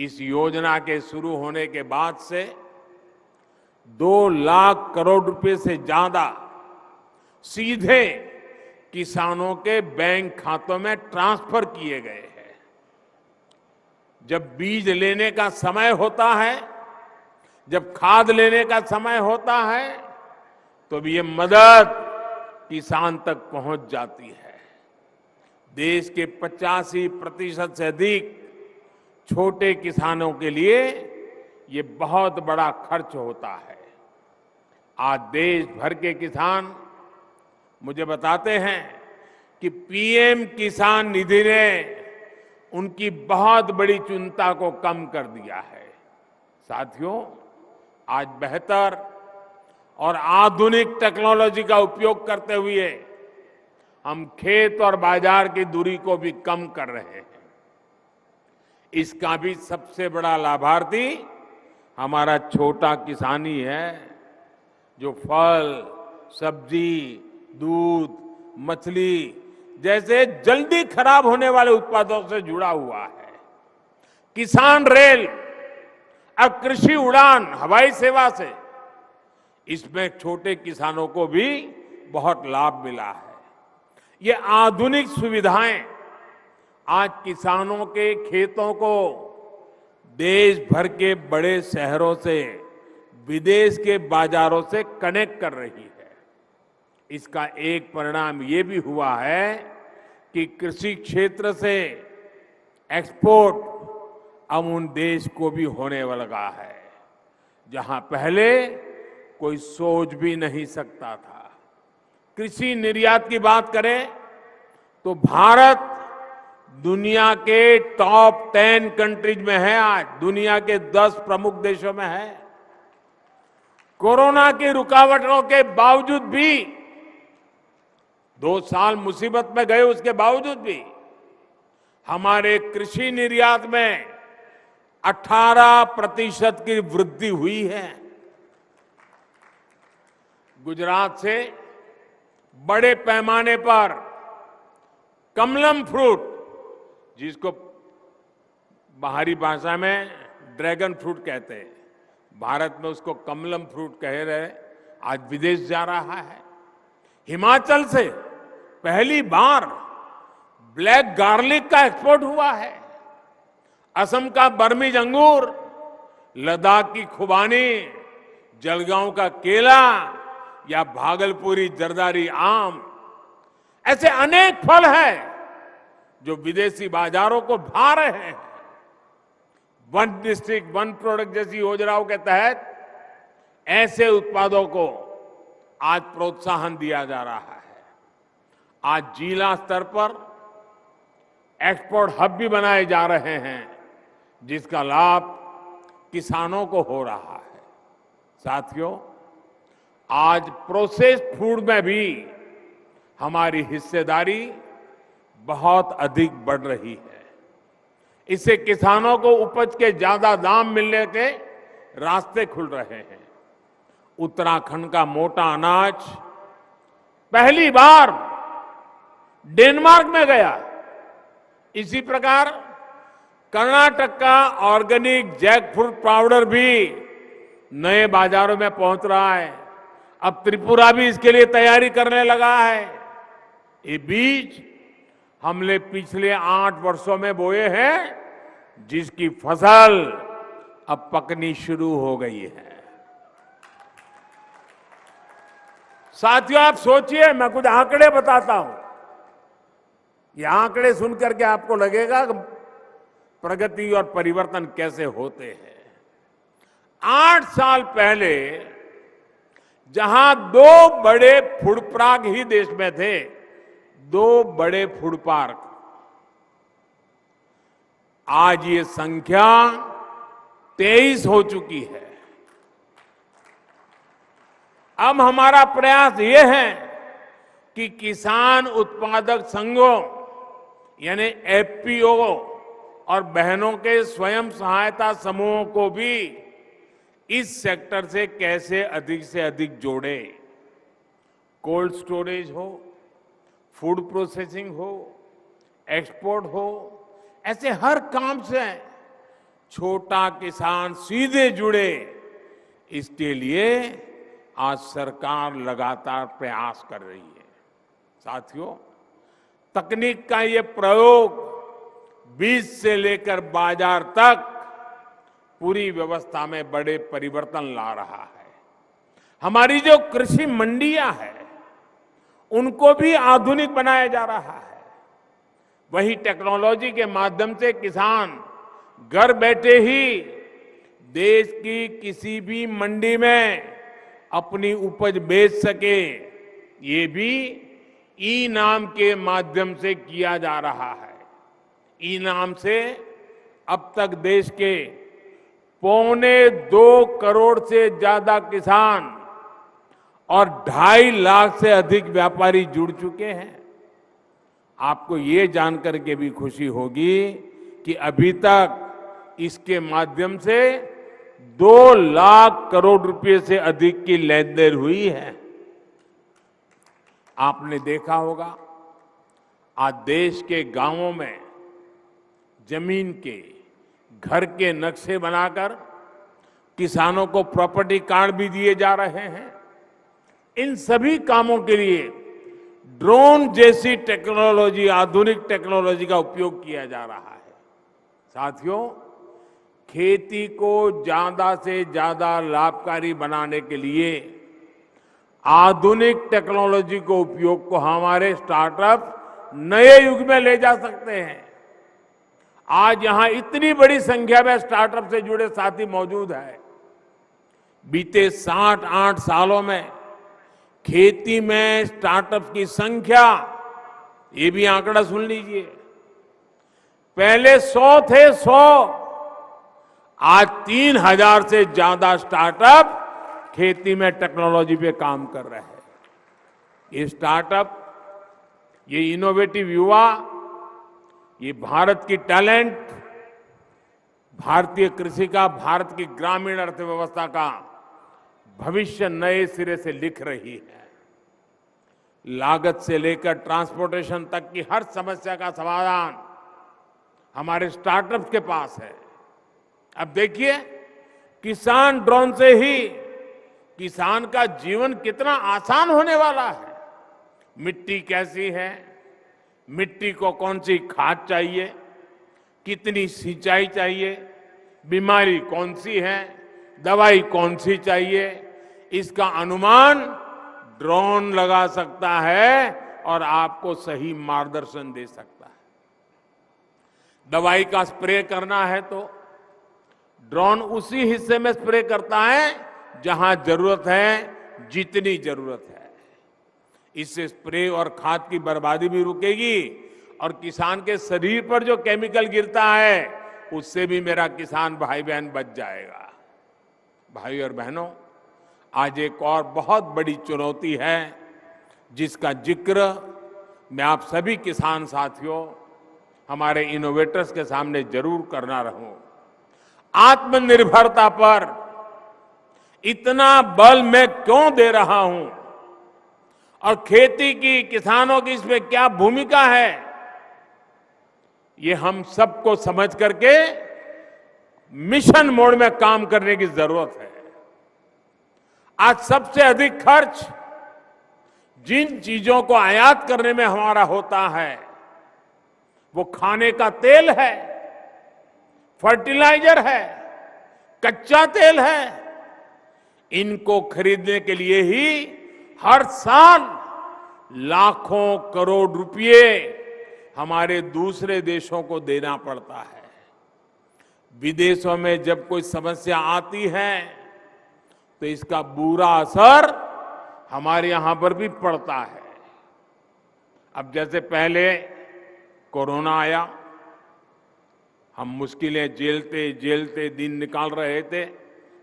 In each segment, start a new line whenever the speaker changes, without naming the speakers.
इस योजना के शुरू होने के बाद से 2 लाख करोड़ रुपए से ज्यादा सीधे किसानों के बैंक खातों में ट्रांसफर किए गए हैं। जब बीज लेने का समय होता है, जब खाद लेने का समय होता है, तो भी ये मदद किसान तक पहुंच जाती है। देश के 85% से अधिक छोटे किसानों के लिए ये बहुत बड़ा खर्च होता है। आज देश भर के किसान मुझे बताते हैं कि पीएम किसान निधि ने उनकी बहुत बड़ी चिंता को कम कर दिया है। साथियों, आज बेहतर और आधुनिक टेक्नोलॉजी का उपयोग करते हुए हम खेत और बाजार की दूरी को भी कम कर रहे हैं। इसका भी सबसे बड़ा लाभार्थी हमारा छोटा किसान ही है, जो फल, सब्जी, दूध, मछली जैसे जल्दी खराब होने वाले उत्पादों से जुड़ा हुआ है। किसान रेल और कृषि उड़ान हवाई सेवा से इसमें छोटे किसानों को भी बहुत लाभ मिला है। ये आधुनिक सुविधाएं आज किसानों के खेतों को देश भर के बड़े शहरों से, विदेश के बाजारों से कनेक्ट कर रही है। इसका एक परिणाम ये भी हुआ है कि कृषि क्षेत्र से एक्सपोर्ट अब उन देश को भी होने लगा है, जहां पहले कोई सोच भी नहीं सकता था। कृषि निर्यात की बात करें तो भारत दुनिया के टॉप 10 कंट्रीज में है। आज दुनिया के 10 प्रमुख देशों में है। कोरोना की रुकावटों के बावजूद भी 2 साल मुसीबत में गए, उसके बावजूद भी हमारे कृषि निर्यात में 18% की वृद्धि हुई है। गुजरात से बड़े पैमाने पर कमलम फ्रूट, जिसको बाहरी भाषा में ड्रैगन फ्रूट कहते हैं, भारत में उसको कमलम फ्रूट कह रहे, आज विदेश जा रहा है। हिमाचल से पहली बार ब्लैक गार्लिक का एक्सपोर्ट हुआ है। असम का बर्मीज अंगूर, लद्दाख की खुबानी, जलगांव का केला या भागलपुरी जरदारी आम, ऐसे अनेक फल हैं जो विदेशी बाजारों को भा रहे हैं। वन डिस्ट्रिक्ट वन प्रोडक्ट जैसी योजनाओं के तहत ऐसे उत्पादों को आज प्रोत्साहन दिया जा रहा है। आज जिला स्तर पर एक्सपोर्ट हब भी बनाए जा रहे हैं, जिसका लाभ किसानों को हो रहा है। साथियों, आज प्रोसेस्ड फूड में भी हमारी हिस्सेदारी बहुत अधिक बढ़ रही है। इससे किसानों को उपज के ज्यादा दाम मिलने के रास्ते खुल रहे हैं। उत्तराखंड का मोटा अनाज पहली बार डेनमार्क में गया। इसी प्रकार कर्नाटक का ऑर्गेनिक जैकफ्रूट पाउडर भी नए बाजारों में पहुंच रहा है। अब त्रिपुरा भी इसके लिए तैयारी करने लगा है। ये बीज हमने पिछले 8 वर्षों में बोए हैं, जिसकी फसल अब पकनी शुरू हो गई है। साथियों, आप सोचिए, मैं कुछ आंकड़े बताता हूं। ये आंकड़े सुनकर के आपको लगेगा कि प्रगति और परिवर्तन कैसे होते हैं। 8 साल पहले जहां 2 बड़े फूड पार्क ही देश में थे, 2 बड़े फूड पार्क, आज ये संख्या 23 हो चुकी है। अब हमारा प्रयास ये है कि किसान उत्पादक संघों यानी एफपीओ और बहनों के स्वयं सहायता समूहों को भी इस सेक्टर से कैसे अधिक से अधिक जोड़े। कोल्ड स्टोरेज हो, फूड प्रोसेसिंग हो, एक्सपोर्ट हो, ऐसे हर काम से छोटा किसान सीधे जुड़े, इसके लिए आज सरकार लगातार प्रयास कर रही है। साथियों, तकनीक का ये प्रयोग बीज से लेकर बाजार तक पूरी व्यवस्था में बड़े परिवर्तन ला रहा है। हमारी जो कृषि मंडियां हैं, उनको भी आधुनिक बनाया जा रहा है। वही टेक्नोलॉजी के माध्यम से किसान घर बैठे ही देश की किसी भी मंडी में अपनी उपज बेच सके, ये भी ई नाम के माध्यम से किया जा रहा है। ई नाम से अब तक देश के 2.25 करोड़ से ज्यादा किसान और 2.5 लाख से अधिक व्यापारी जुड़ चुके हैं। आपको ये जानकर के भी खुशी होगी कि अभी तक इसके माध्यम से 2 लाख करोड़ रुपए से अधिक की लेन देन हुई है। आपने देखा होगा, आज देश के गांवों में जमीन के, घर के नक्शे बनाकर किसानों को प्रॉपर्टी कार्ड भी दिए जा रहे हैं। इन सभी कामों के लिए ड्रोन जैसी टेक्नोलॉजी, आधुनिक टेक्नोलॉजी का उपयोग किया जा रहा है। साथियों, खेती को ज्यादा से ज्यादा लाभकारी बनाने के लिए आधुनिक टेक्नोलॉजी को उपयोग को हमारे स्टार्टअप नए युग में ले जा सकते हैं। आज यहां इतनी बड़ी संख्या में स्टार्टअप से जुड़े साथी मौजूद हैं। बीते 7-8 सालों में खेती में स्टार्टअप की संख्या, ये भी आंकड़ा सुन लीजिए, पहले 100 थे, 100, आज 3000 से ज्यादा स्टार्टअप खेती में टेक्नोलॉजी पे काम कर रहे हैं। ये स्टार्टअप, ये इनोवेटिव युवा, ये भारत की टैलेंट, भारतीय कृषि का, भारत की ग्रामीण अर्थव्यवस्था का भविष्य नए सिरे से लिख रही है। लागत से लेकर ट्रांसपोर्टेशन तक की हर समस्या का समाधान हमारे स्टार्टअप्स के पास है। अब देखिए, किसान ड्रोन से ही किसान का जीवन कितना आसान होने वाला है। मिट्टी कैसी है, मिट्टी को कौन सी खाद चाहिए, कितनी सिंचाई चाहिए, बीमारी कौन सी है, दवाई कौन सी चाहिए, इसका अनुमान ड्रोन लगा सकता है और आपको सही मार्गदर्शन दे सकता है। दवाई का स्प्रे करना है तो ड्रोन उसी हिस्से में स्प्रे करता है जहां जरूरत है, जितनी जरूरत है। इससे स्प्रे और खाद की बर्बादी भी रुकेगी और किसान के शरीर पर जो केमिकल गिरता है उससे भी मेरा किसान भाई बहन बच जाएगा। भाई और बहनों, आज एक और बहुत बड़ी चुनौती है जिसका जिक्र मैं आप सभी किसान साथियों, हमारे इनोवेटर्स के सामने जरूर करना रहूं। आत्मनिर्भरता पर इतना बल मैं क्यों दे रहा हूं और खेती की, किसानों की इसमें क्या भूमिका है, ये हम सबको समझ करके मिशन मोड में काम करने की जरूरत है। आज सबसे अधिक खर्च जिन चीजों को आयात करने में हमारा होता है वो खाने का तेल है, फर्टिलाइजर है, कच्चा तेल है। इनको खरीदने के लिए ही हर साल लाखों करोड़ रुपए हमारे दूसरे देशों को देना पड़ता है। विदेशों में जब कोई समस्या आती है तो इसका बुरा असर हमारे यहां पर भी पड़ता है। अब जैसे पहले कोरोना आया, हम मुश्किलें झेलते झेलते दिन निकाल रहे थे,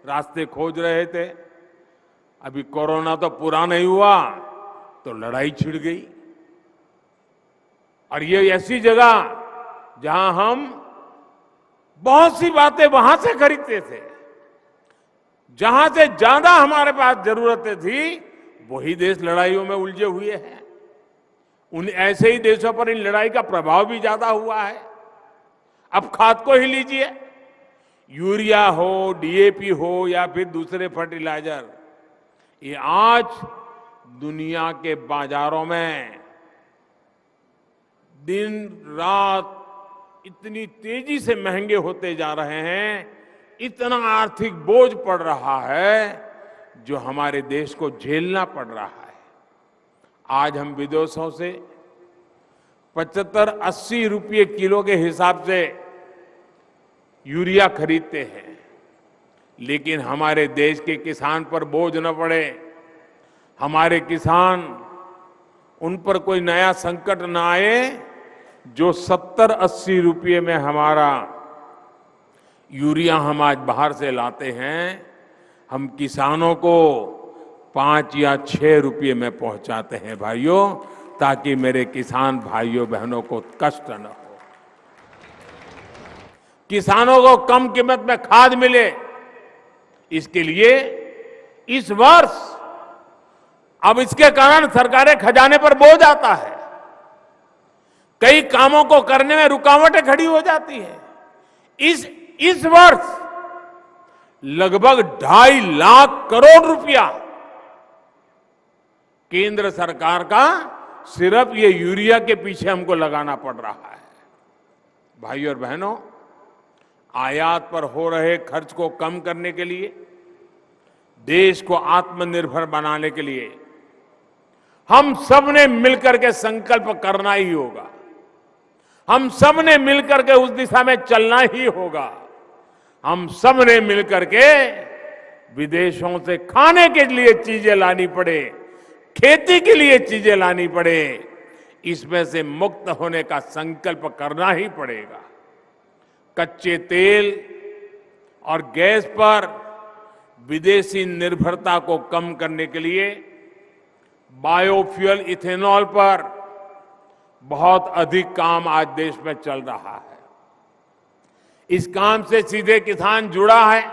रास्ते खोज रहे थे। अभी कोरोना तो पूरा नहीं हुआ तो लड़ाई छिड़ गई। और ये ऐसी जगह जहां हम बहुत सी बातें वहां से खरीदते थे, जहां से ज्यादा हमारे पास जरूरतें थी, वही देश लड़ाइयों में उलझे हुए हैं। उन ऐसे ही देशों पर इन लड़ाई का प्रभाव भी ज्यादा हुआ है। अब खाद को ही लीजिए, यूरिया हो, डीएपी हो या फिर दूसरे फर्टिलाइजर, ये आज दुनिया के बाजारों में दिन रात इतनी तेजी से महंगे होते जा रहे हैं, इतना आर्थिक बोझ पड़ रहा है जो हमारे देश को झेलना पड़ रहा है। आज हम विदेशों से 75-80 रुपये किलो के हिसाब से यूरिया खरीदते हैं, लेकिन हमारे देश के किसान पर बोझ न पड़े, हमारे किसान उन पर कोई नया संकट न आए, जो 70-80 रुपये में हमारा यूरिया हम आज बाहर से लाते हैं, हम किसानों को 5 या 6 रुपये में पहुंचाते हैं भाइयों, ताकि मेरे किसान भाइयों बहनों को कष्ट न हो, किसानों को कम कीमत में खाद मिले। इसके लिए इस वर्ष अब इसके कारण सरकारें खजाने पर बोझ आता है, कई कामों को करने में रुकावटें खड़ी हो जाती है। इस वर्ष लगभग 2.5 लाख करोड़ रुपया केंद्र सरकार का सिर्फ ये यूरिया के पीछे हमको लगाना पड़ रहा है। भाइयों और बहनों, आयात पर हो रहे खर्च को कम करने के लिए, देश को आत्मनिर्भर बनाने के लिए हम सब ने मिलकर के संकल्प करना ही होगा, हम सब ने मिलकर के उस दिशा में चलना ही होगा। हम सब ने मिलकर के विदेशों से खाने के लिए चीजें लानी पड़े, खेती के लिए चीजें लानी पड़े, इसमें से मुक्त होने का संकल्प करना ही पड़ेगा। कच्चे तेल और गैस पर विदेशी निर्भरता को कम करने के लिए बायोफ्यूल इथेनॉल पर बहुत अधिक काम आज देश में चल रहा है। इस काम से सीधे किसान जुड़ा है,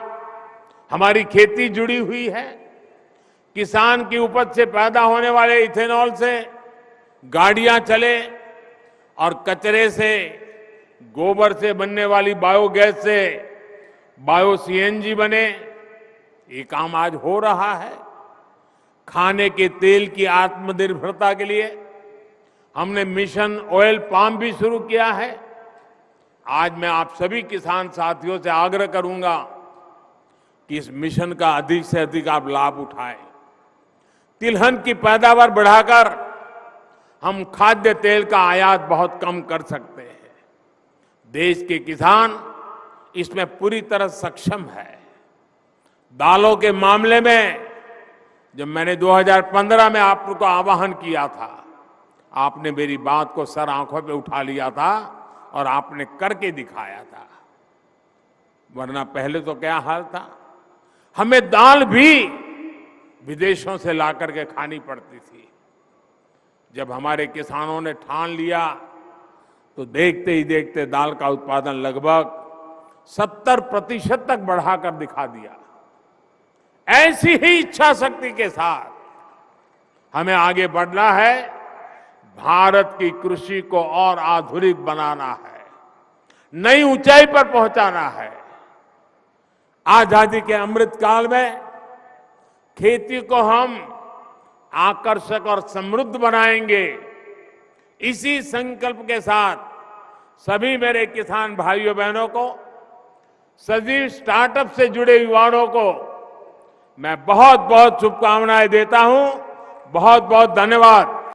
हमारी खेती जुड़ी हुई है। किसान की उपज से पैदा होने वाले इथेनॉल से गाड़ियां चले और कचरे से, गोबर से बनने वाली बायोगैस से बायो सीएनजी बने, ये काम आज हो रहा है। खाने के तेल की आत्मनिर्भरता के लिए हमने मिशन ऑयल पाम भी शुरू किया है। आज मैं आप सभी किसान साथियों से आग्रह करूंगा कि इस मिशन का अधिक से अधिक आप लाभ उठाएं। तिलहन की पैदावार बढ़ाकर हम खाद्य तेल का आयात बहुत कम कर सकते हैं। देश के किसान इसमें पूरी तरह सक्षम है। दालों के मामले में जब मैंने 2015 में आपको आह्वान किया था, आपने मेरी बात को सर आंखों पे उठा लिया था और आपने करके दिखाया था। वरना पहले तो क्या हाल था, हमें दाल भी विदेशों से ला करके खानी पड़ती थी। जब हमारे किसानों ने ठान लिया तो देखते ही देखते दाल का उत्पादन लगभग 70% तक बढ़ाकर दिखा दिया। ऐसी ही इच्छा शक्ति के साथ हमें आगे बढ़ना है। भारत की कृषि को और आधुनिक बनाना है, नई ऊंचाई पर पहुंचाना है। आजादी के अमृत काल में खेती को हम आकर्षक और समृद्ध बनाएंगे। इसी संकल्प के साथ सभी मेरे किसान भाइयों बहनों को, सजीव स्टार्टअप से जुड़े युवाओं को मैं बहुत बहुत शुभकामनाएं देता हूं। बहुत बहुत धन्यवाद।